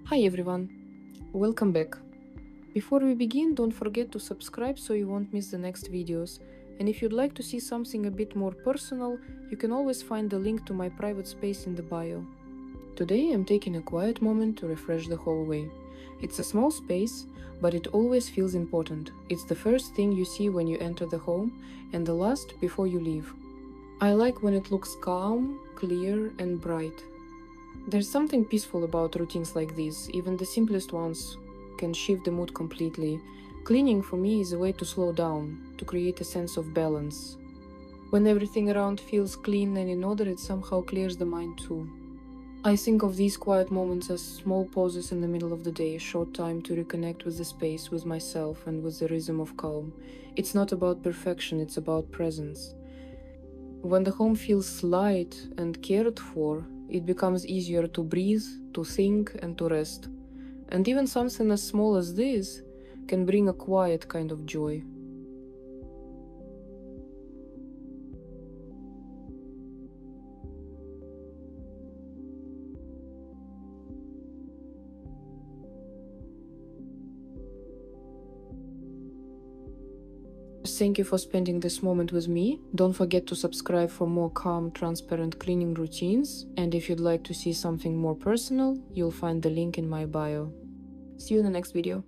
Hi everyone, welcome back. Before we begin, don't forget to subscribe so you won't miss the next videos. And if you'd like to see something a bit more personal, you can always find the link to my private space in the bio. Today I'm taking a quiet moment to refresh the hallway. It's a small space, but it always feels important. It's the first thing you see when you enter the home and the last before you leave. I like when it looks calm, clear and bright. There's something peaceful about routines like these. Even the simplest ones can shift the mood completely. Cleaning for me is a way to slow down, to create a sense of balance. When everything around feels clean and in order, it somehow clears the mind too. I think of these quiet moments as small pauses in the middle of the day, a short time to reconnect with the space, with myself, and with the rhythm of calm. It's not about perfection, it's about presence. When the home feels light and cared for, it becomes easier to breathe, to think, and to rest. And even something as small as this can bring a quiet kind of joy. Thank you for spending this moment with me. Don't forget to subscribe for more calm, transparent cleaning routines. And if you'd like to see something more personal, you'll find the link in my bio. See you in the next video.